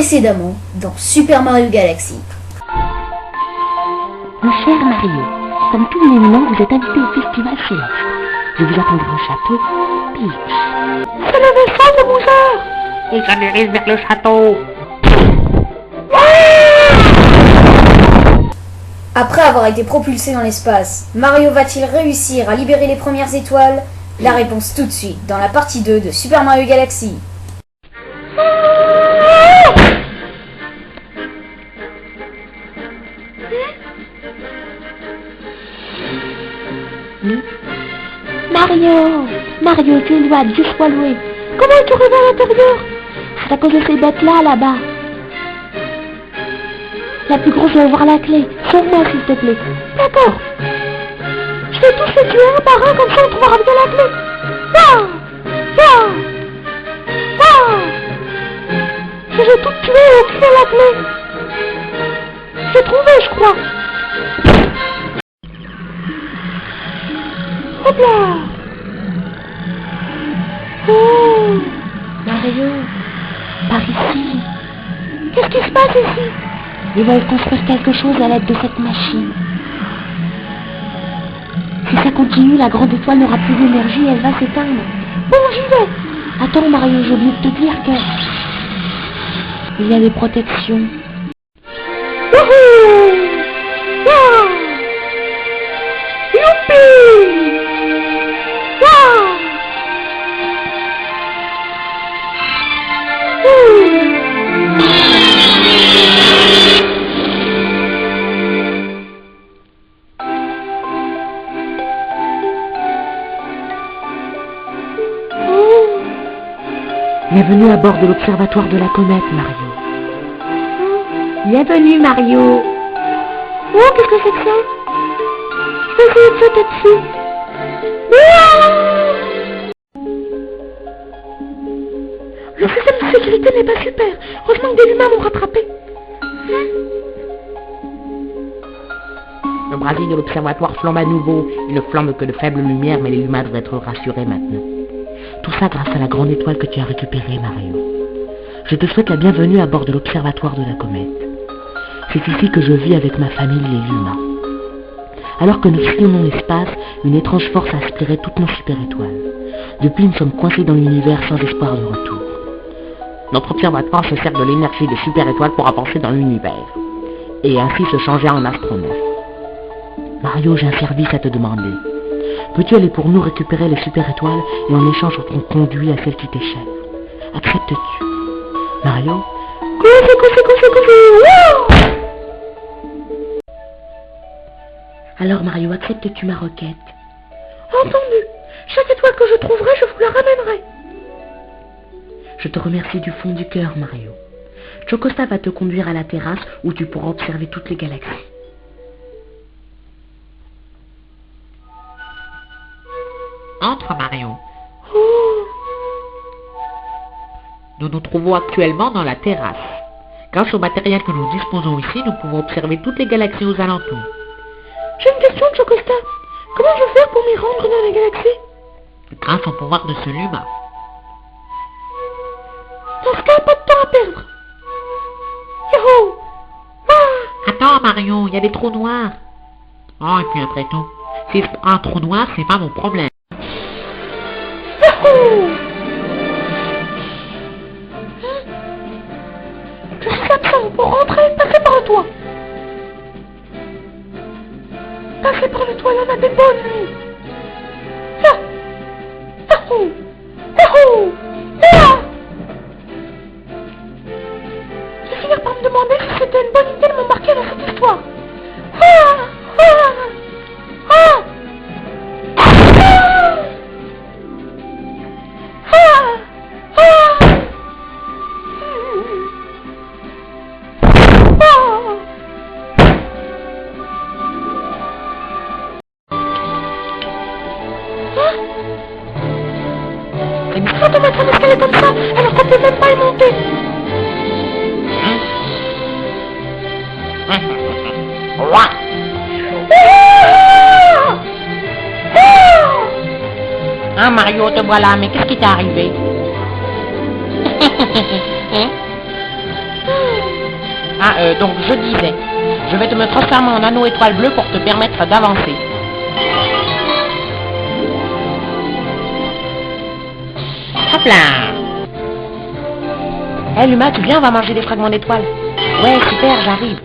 Précédemment dans Super Mario Galaxy. Mon cher Mario, comme tous les 1000 ans, vous êtes invité au festival Céleste. Je vous attendrai au château Peach. C'est le vaisseau de Bowser. Il se dirige vers le château. Après avoir été propulsé dans l'espace, Mario va-t-il réussir à libérer les premières étoiles? La réponse tout de suite dans la partie 2 de Super Mario Galaxy. Mario, tu es loin, Dieu soit loué. Comment es-tu arrivé à l'intérieur? C'est à cause de ces bêtes-là, là-bas. La plus grosse doit avoir la clé. Sauve-moi, s'il te plaît. D'accord. Je vais tous les tuer un par un, comme ça on trouvera bien la clé. Je les ai toutes tuées et aucune n'a la clé. J'ai trouvé, je crois. Hop là. Oh. Mario, par ici. Qu'est-ce qui se passe ici? Ils veulent construire quelque chose à l'aide de cette machine. Si ça continue, la grande étoile n'aura plus d'énergie et elle va s'éteindre. Bon, j'y vais. Attends Mario, j'ai oublié de te dire que... il y a des protections. Wouhou! Ah! Youpi! Ah! Bienvenue à bord de l'observatoire de la comète, Mario. Bienvenue, Mario. Oh, qu'est-ce que c'est que ça? Je vais essayer de sauter dessus. Le système de sécurité n'est pas super. Heureusement que des humains m'ont rattrapé. Le brasier de l'observatoire flambe à nouveau. Il ne flambe que de faibles lumières, mais les humains doivent être rassurés maintenant. Tout ça grâce à la grande étoile que tu as récupérée, Mario. Je te souhaite la bienvenue à bord de l'observatoire de la comète. C'est ici que je vis avec ma famille, les humains. Alors que nous sillonnons l'espace, une étrange force a aspiré toutes nos super-étoiles. Depuis, nous sommes coincés dans l'univers sans espoir de retour. Notre observatoire se sert de l'énergie des super-étoiles pour avancer dans l'univers, et ainsi se changer en astronaute. Mario, j'ai un service à te demander. Peux-tu aller pour nous récupérer les super-étoiles et en échange on te conduit à celle qui t'est chère? Acceptes-tu? Mario? Alors Mario, acceptes-tu ma requête? Entendu. Chaque étoile que je trouverai, je vous la ramènerai. Je te remercie du fond du cœur, Mario. Chocosta va te conduire à la terrasse où tu pourras observer toutes les galaxies. Entre, Mario. Oh. Nous nous trouvons actuellement dans la terrasse. Grâce au matériel que nous disposons ici, nous pouvons observer toutes les galaxies aux alentours. J'ai une question, Chocosta. Comment je vais faire pour m'y rendre dans les galaxies? Grâce au pouvoir de ce humain. Dans ce cas, pas de temps à perdre. Youhou! Ah! Attends, Mario, il y a des trous noirs. Oh, et puis après tout, si c'est un trou noir, c'est pas mon problème. Youhou! Je suis absent. Pour rentrer, passez par le toit. Passez par le toit, il y en a des bonnes nuits. Là! Yahoo! Yahoo! Là! Je vais finir par me demander si c'était une bonne idée de m'embarquer dans cette histoire. Ah! Ah! Ah! C'est bizarre de mettre un escalier comme ça, alors qu'on peut même pas y monter. Ah, Mario, te voilà, mais qu'est-ce qui t'est arrivé? Donc je disais, je vais te me transformer en anneau étoile bleue pour te permettre d'avancer. Hop là! Hé Luma, tu viens, on va manger des fragments d'étoiles. Ouais, super, j'arrive.